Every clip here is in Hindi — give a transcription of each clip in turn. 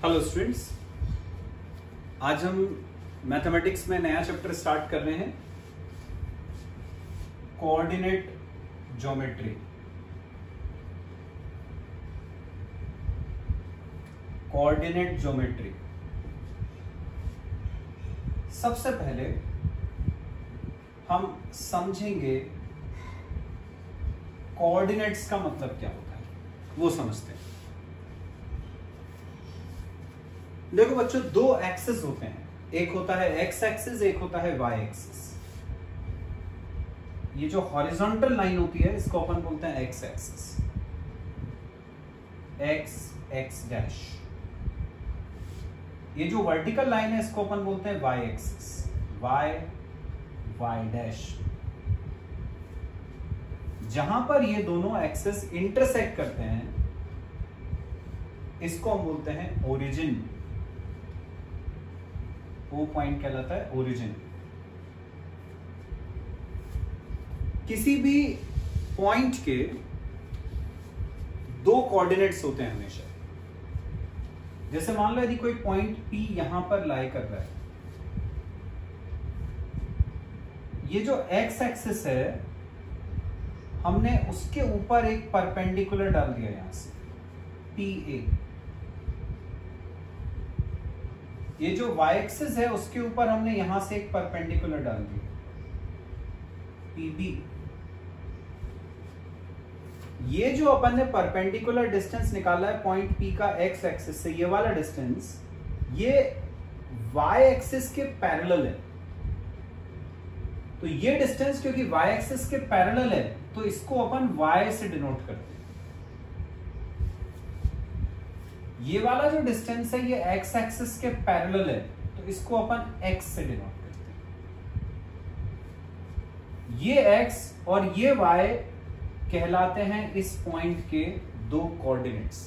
हेलो स्टूडेंट्स, आज हम मैथमेटिक्स में नया चैप्टर स्टार्ट कर रहे हैं, कोऑर्डिनेट ज्योमेट्री। Coordinate geometry. सबसे पहले हम समझेंगे कोऑर्डिनेट्स का मतलब क्या होता है, वो समझते हैं। देखो बच्चों, दो एक्सिस होते हैं, एक होता है एक्स एक्सिस, एक होता है वाई एक्सिस। ये जो हॉरिजॉन्टल लाइन होती है इसको अपन बोलते हैं X axis, X X dash. ये जो वर्टिकल लाइन है इसको अपन बोलते हैं Y axis, Y Y dash. जहां पर ये दोनों एक्सिस इंटरसेक्ट करते हैं इसको हम बोलते हैं ओरिजिन। वो पॉइंट कहलाता है ओरिजिन। किसी भी पॉइंट के दो कोऑर्डिनेट्स होते हैं हमेशा। जैसे मान लो यदि कोई पॉइंट P यहां पर लाई कर रहा है, ये जो एक्स एक्सिस है हमने उसके ऊपर एक परपेंडिकुलर डाल दिया यहां से PA। ये जो y एक्सिस है उसके ऊपर हमने यहां से एक परपेंडिकुलर डाल दी PB। ये जो अपन ने परपेंडिकुलर डिस्टेंस निकाला है पॉइंट P का x एक्सिस से, ये वाला डिस्टेंस ये y एक्सिस के पैरेलल है। तो ये डिस्टेंस क्योंकि y एक्सिस के पैरेलल है तो इसको अपन y से डिनोट करते हैं। ये वाला जो डिस्टेंस है ये x एक्सिस के पैरेलल है तो इसको अपन x से डिनोट करते हैं। ये x और ये y कहलाते हैं इस पॉइंट के दो कोऑर्डिनेट्स।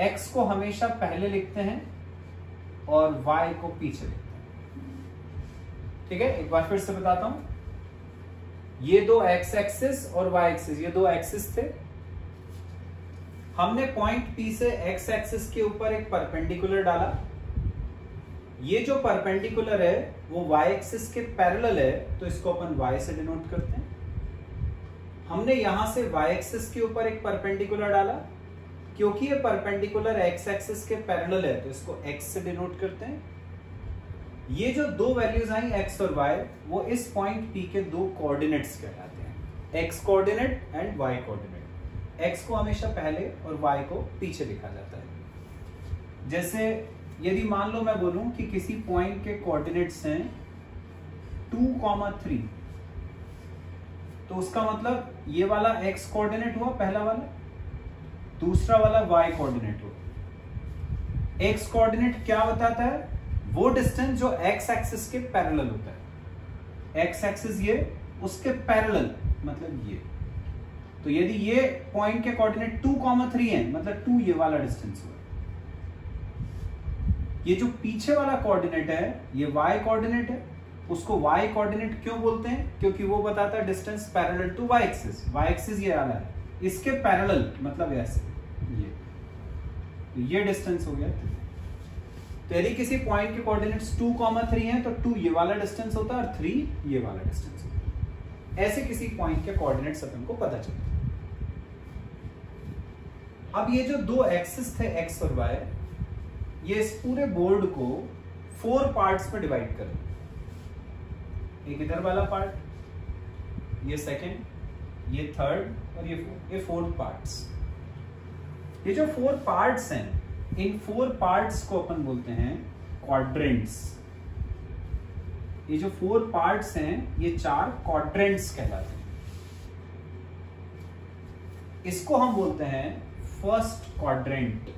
x को हमेशा पहले लिखते हैं और y को पीछे लिखते हैं। ठीक है, एक बार फिर से बताता हूं। ये दो x एक्सिस और y एक्सिस, ये दो एक्सिस थे। हमने पॉइंट P से x एक्सिस के ऊपर एक परपेंडिकुलर डाला। ये जो परपेंडिकुलर है वो y एक्सिस के पैरेलल है तो इसको अपन y से डिनोट करते हैं। हमने यहां से y एक्सिस के ऊपर एक परपेंडिकुलर डाला, क्योंकि ये परपेंडिकुलर x एक्सिस के पैरेलल है तो इसको x से डिनोट करते हैं। ये जो दो वैल्यूज आई x और y, वो इस पॉइंट P के दो कोऑर्डिनेट्स कहलाते हैं, x coordinate and y coordinate. x को हमेशा पहले और y को पीछे लिखा जाता है। जैसे यदि मान लो मैं बोलूं कि किसी पॉइंट के कोऑर्डिनेट्स हैं 2,3, तो उसका मतलब ये वाला x कोऑर्डिनेट हुआ पहला वाला, दूसरा वाला y कोऑर्डिनेट हुआ। x कोऑर्डिनेट क्या बताता है? वो डिस्टेंस जो x एक्सिस के पैरेलल होता है। x एक्सिस ये, उसके पैरेलल मतलब ये। तो यदि ये पॉइंट के कोऑर्डिनेट 2,3 है मतलब 2 ये वाला डिस्टेंस हुआ। ये जो पीछे वाला कोऑर्डिनेट है ये y कोऑर्डिनेट है। उसको y कोऑर्डिनेट क्यों बोलते हैं? क्योंकि वो बताता है distance parallel to y axis. y axis ये वाला है, इसके पैरेलल मतलब ऐसे ये, तो ये डिस्टेंस हो गया। तो यदि किसी पॉइंट के कोऑर्डिनेट्स 2,3 है तो 2 ये वाला डिस्टेंस होता है और 3 ये वाला डिस्टेंस होता है। ऐसे किसी पॉइंट के कोऑर्डिनेट्स अपन को पता चलता है। अब ये जो दो एक्सिस थे x और y, ये इस पूरे बोर्ड को 4 पार्ट्स में डिवाइड कर दो। एक इधर वाला पार्ट, ये सेकंड, ये थर्ड और ये 4 पार्ट्स। ये जो 4 पार्ट्स हैं, इन 4 पार्ट्स को अपन बोलते हैं क्वाड्रेंट्स। ये जो 4 पार्ट्स हैं ये 4 क्वाड्रेंट्स कहलाते हैं। इसको हम बोलते हैं फर्स्ट क्वाड्रेंट,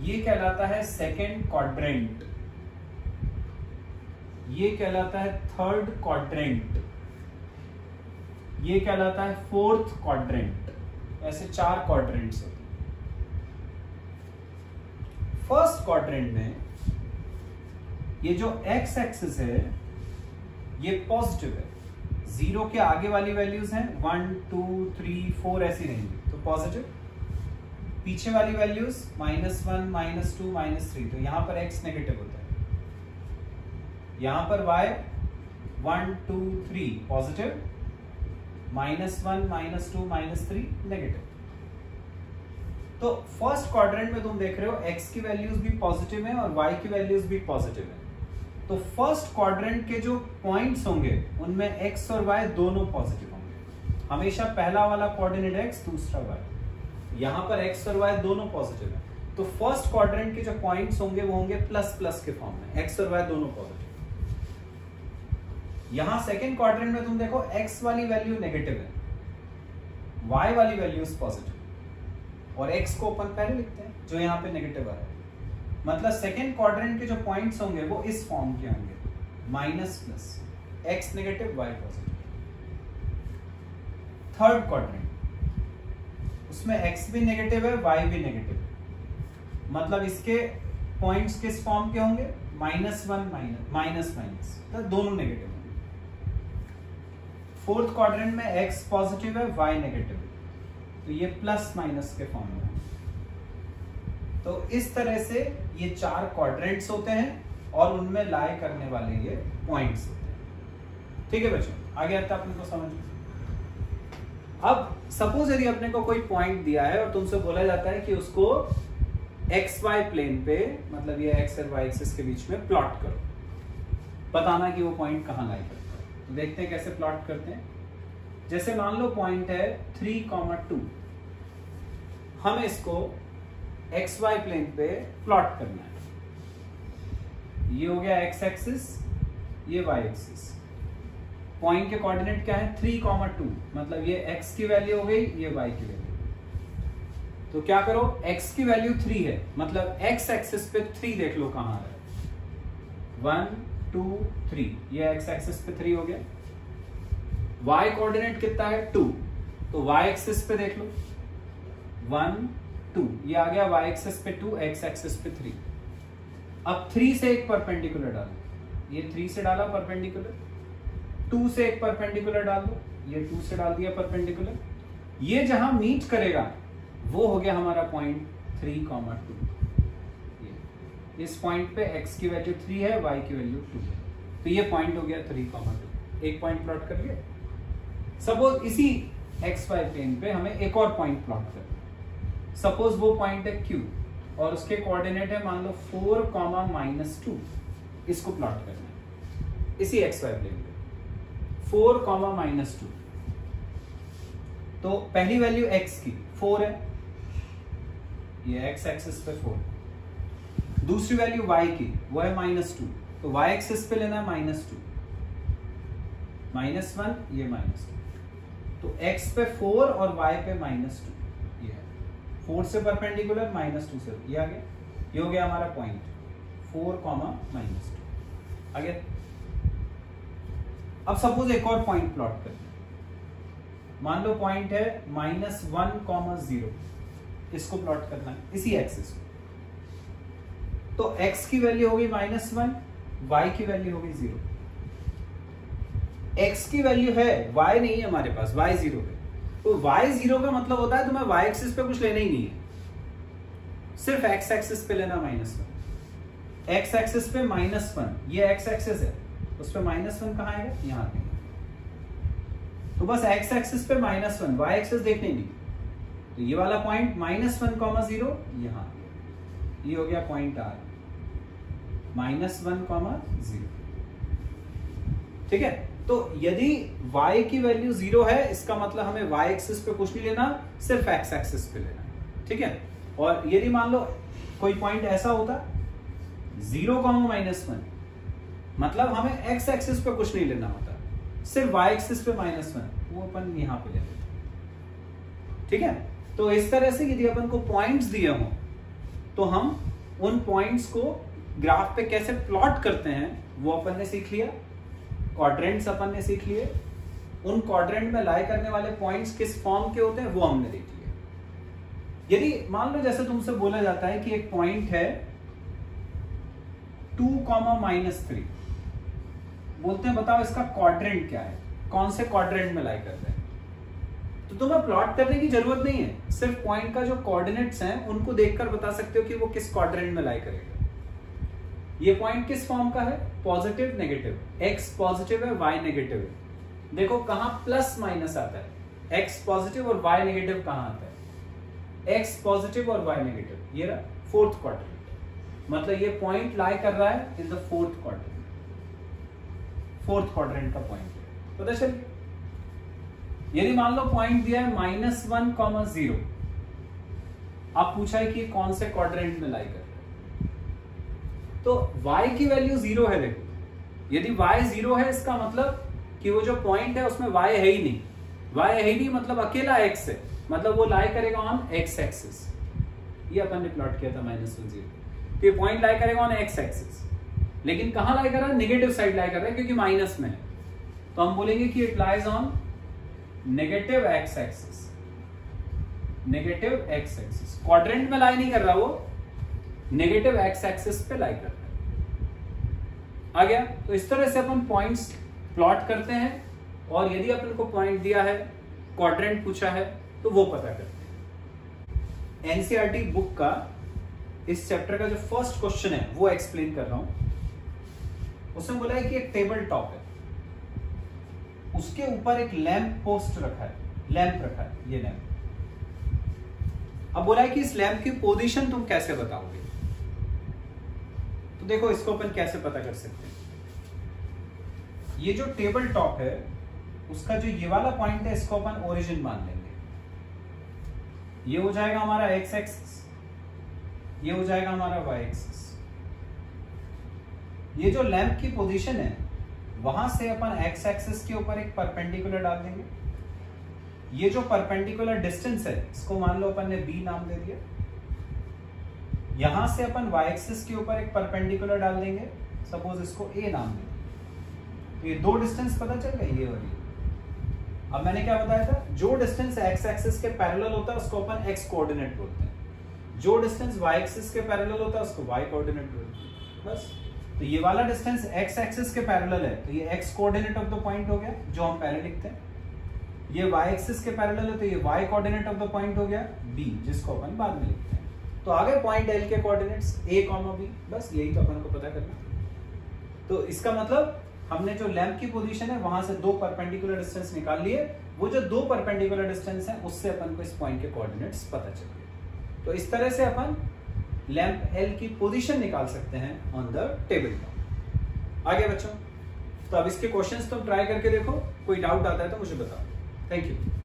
ये कहलाता है सेकंड क्वाड्रेंट, ये कहलाता है थर्ड क्वाड्रेंट, ये कहलाता है फोर्थ क्वाड्रेंट। ऐसे 4 क्वाड्रेंट्स होते हैं। फर्स्ट क्वाड्रेंट में ये जो x एक्सिस है ये पॉजिटिव है, 0 के आगे वाली वैल्यूज हैं 1 2 3 4 ऐसी रहेंगी तो पॉजिटिव। पीछे वाली वैल्यूज -1, -2, -3, तो यहां पर x नेगेटिव होता है, यहां पर y 1, 2, 3 पॉजिटिव, -1, -2, -3 नेगेटिव। तो फर्स्ट क्वाड्रेंट में तुम देख रहे हो x की वैल्यूज भी पॉजिटिव है और y की वैल्यूज भी पॉजिटिव है। तो फर्स्ट क्वाड्रेंट के जो पॉइंट्स होंगे उनमें x और y दोनों पॉजिटिव होंगे। हमेशा पहला वाला कोऑर्डिनेट x, दूसरा y। यहां पर x और y दोनों पॉजिटिव है, तो फर्स्ट क्वाड्रेंट के जो पॉइंट्स होंगे वो होंगे प्लस प्लस के फॉर्म में, x और y दोनों पॉजिटिव। यहां सेकंड क्वाड्रेंट में तुम देखो x वाली वैल्यू नेगेटिव है, y वाली वैल्यू पॉजिटिव, और x को अपन पहले लिखते हैं जो यहां पे नेगेटिव आ रहा है। मतलब सेकंड क्वाड्रेंट के जो पॉइंट्स होंगे वो इस फॉर्म के होंगे, minus plus, x negative y positive. Third quadrant, उसमें x भी नेगेटिव है, y भी नेगेटिव है, मतलब इसके पॉइंट्स किस फॉर्म के होंगे, -1 माइनस, तो दोनों नेगेटिव होंगे। फोर्थ क्वाड्रेंट में x पॉजिटिव है, y नेगेटिव है, तो ये प्लस माइनस के फॉर्म में है। तो इस तरह से ये 4 क्वाड्रेंट्स होते हैं और उनमें लाई करने वाले ये पॉइंट्स होते हैं। ठीक है बच्चों, आगे आता अपने को समझ। अब सपोज यदि अपने को कोई पॉइंट दिया है और तुमसे बोला जाता है कि उसको XY प्लेन पे, मतलब ये x और y एक्सिस के बीच में प्लॉट करो, बताना कि वो पॉइंट कहां लाई करता है। तो देखते हैं कैसे प्लॉट करते हैं। जैसे मान लो पॉइंट है 3,2, हमें इसको XY प्लेन पे प्लॉट करना है। ये हो गया x एक्सिस, ये y एक्सिस। पॉइंट के कोऑर्डिनेट क्या है, 3,2, मतलब ये x की वैल्यू हो गई, ये y की वैल्यू। तो क्या करो, x की वैल्यू 3 है, मतलब x एक्सिस पे 3 देख लो कहां है, 1, 2, 3, ये x एक्सिस पे 3 हो गया। y कोऑर्डिनेट कितना है, 2, तो y एक्सिस पे देख लो, 1, 2, ये आ गया y एक्सिस पे 2, x एक्सिस पे 3। अब 3 से एक परपेंडिकुलर डालो, ये 3 से डाला परपेंडिकुलर, 2 से एक परपेंडिकुलर डाल दो, ये 2 से डाल दिया परपेंडिकुलर। ये जहां मीट करेगा वो हो गया हमारा पॉइंट 3,2। इस पॉइंट पे x की वैल्यू 3 है, y की वैल्यू 2 है, तो ये पॉइंट हो गया 3,2। एक पॉइंट प्लॉट कर लिया। सपोज इसी XY प्लेन पे हमें एक और पॉइंट प्लॉट करना है। सपोज वो पॉइंट है Q और उसके कोऑर्डिनेट है मान लो 4, -2, इसको प्लॉट करना है इसी XY प्लेन पे, 4, -2। तो पहली वैल्यू x की 4 है, ये x एक्सिस पे 4। दूसरी वैल्यू y की वो है -2, तो y एक्सिस पे लेना है -2, -1, ये -2, तो x पे 4 और y पे -2, ये है 4 से परपेंडिकुलर, -2 से, ये आ गया, ये हो गया हमारा पॉइंट 4, -2। आगे अब सपोज एक और पॉइंट प्लॉट करते हैं। मान लो पॉइंट है -1, 0, इसको प्लॉट करना है इसी एक्सिस को। तो x की वैल्यू होगी -1, y की वैल्यू होगी 0। x की वैल्यू है, y नहीं है हमारे पास, y 0 है, तो y 0 का मतलब होता है तुम्हें y एक्सिस पे कुछ लेना ही नहीं है, सिर्फ x एक्सिस पे लेना -1। x एक्सिस पे -1, ये x एक्सिस है, उस पे -1 कहां आएगा, यहां पे। तो बस x एक्सिस पे -1, y एक्सिस देखने नहीं, तो ये वाला पॉइंट -1, 0 यहां, ये हो गया पॉइंट R, -1, 0। ठीक है, तो यदि y की वैल्यू 0 है, इसका मतलब हमें y एक्सिस पे कुछ नहीं लेना, सिर्फ x एक्सिस पे लेना। ठीक है, और यदि मान लो कोई पॉइंट ऐसा होता 0, -1, मतलब हमें x एक्सिस पे कुछ नहीं लेना होता, सिर्फ y एक्सिस पे -1, वो अपन यहां पे ले लेते। ठीक है, तो इस तरह से यदि अपन को पॉइंट्स दिए हों तो हम उन पॉइंट्स को ग्राफ पे कैसे प्लॉट करते हैं वो अपन ने सीख लिया। क्वाड्रेंट्स अपन ने सीख लिए, उन क्वाड्रेंट में लाई करने वाले पॉइंट्स किस फॉर्म के होते हैं वो हमने देख लिया। यदि मान लो जैसे तुमसे बोला जाता है कि एक पॉइंट है 2, -3, बोलते हैं बताओ इसका क्वाड्रेंट क्या है, कौन से क्वाड्रेंट में लाई कर रहे हैं। तो तो तुम्हें प्लॉट करने की जरूरत नहीं है, सिर्फ पॉइंट का जो कोऑर्डिनेट्स हैं उनको देखकर बता सकते हो कि वो किस क्वाड्रेंट में लाई करेगा। ये पॉइंट किस फॉर्म का है, पॉजिटिव नेगेटिव, x पॉजिटिव है y नेगेटिव है। देखो कहां प्लस माइनस आता है, x पॉजिटिव और y नेगेटिव कहां आता है, x पॉजिटिव और y नेगेटिव, ये रहा फोर्थ क्वाड्रेंट। मतलब ये पॉइंट लाई कर रहा है in the fourth quadrant, fourth quadrant का पॉइंट पता चल। यदि मान लो पॉइंट दिया है -1, 0, अब पूछा है कि कौन से क्वाड्रेंट में लाई कर रहा है, तो y की वैल्यू 0 है। देखो यदि y 0 है इसका मतलब कि वो जो पॉइंट है उसमें y है ही नहीं, y है ही नहीं मतलब अकेला x है, मतलब वो लाई करेगा ऑन x एक्सिस। ये अपन ने प्लॉट किया था -1, 0, तो ये पॉइंट लाई करेगा ऑन x एक्सिस, लेकिन कहां लाई कर रहा है, नेगेटिव साइड लाई कर रहा है क्योंकि माइनस में है, तो हम बोलेंगे कि it lies on negative x axis, negative x axis. Quadrant में लाई नहीं कर रहा, वो नेगेटिव x एक्सिस पे लाई कर रहा है। आ गया। तो इस तरह से अपन पॉइंट्स प्लॉट करते हैं, और यदि अपन को पॉइंट दिया है, क्वाड्रेंट पूछा है, तो वो पता करते हैं। एनसीईआरटी बुक का इस चैप्टर का जो फर्स्ट क्वेश्चन है वो एक्सप्लेन कर रहा हूं। उसमें बोला है कि एक टेबल टॉप है, उसके ऊपर एक लैंप पोस्ट रखा है, लैंप रखा है, ये लैंप। अब बोला है कि इस लैंप की पोजीशन तुम कैसे बताओगे, तो देखो इसको अपन कैसे पता कर सकते हैं। ये जो टेबल टॉप है उसका जो ये वाला पॉइंट है इसको अपन ओरिजिन मान लेंगे। ये हो जाएगा हमारा x एक्सिस, ये हो जाएगा हमारा y एक्सिस। ये जो लैंप की पोजीशन है वहां से अपन x एक्सिस के ऊपर एक परपेंडिकुलर डाल देंगे। ये जो परपेंडिकुलर डिस्टेंस है इसको मान लो अपन ने b नाम दे दिया। यहां से अपन y एक्सिस के ऊपर एक परपेंडिकुलर डाल देंगे, सपोज इसको a नाम दे दिया। तो ये दो डिस्टेंस पता चल गए, ये और ये। अब मैंने क्या बताया था, जो डिस्टेंस x एक्सिस के पैरेलल होता है उसको अपन x कोऑर्डिनेट बोलते हैं, जो डिस्टेंस y एक्सिस के पैरेलल होता है उसको y कोऑर्डिनेट बोलते हैं। बस। तो ये वाला डिस्टेंस x एक्सिस के पैरेलल है तो ये x coordinate of the point हो गया, जो हम पहले लिखते हैं। ये y एक्सिस के पैरेलल है तो ये y coordinate of the point हो गया b, जिसको अपन बाद में लिखते हैं। तो आगे पॉइंट L के कोऑर्डिनेट्स a, b, बस यही तो अपन को पता करना। तो इसका मतलब हमने जो लैंप की पोजीशन है वहां से दो परपेंडिकुलर डिस्टेंस निकाल लिए, वो जो दो परपेंडिकुलर डिस्टेंस है उससे अपन को इस पॉइंट के कोऑर्डिनेट्स पता चल गए। तो इस तरह से अपन लैंप L की पोजीशन निकाल सकते हैं ऑन द टेबल टॉप। आगे बच्चों, तो अब इसके क्वेश्चंस तुम ट्राई करके देखो, कोई डाउट आता है तो मुझे बताओ। Thank you.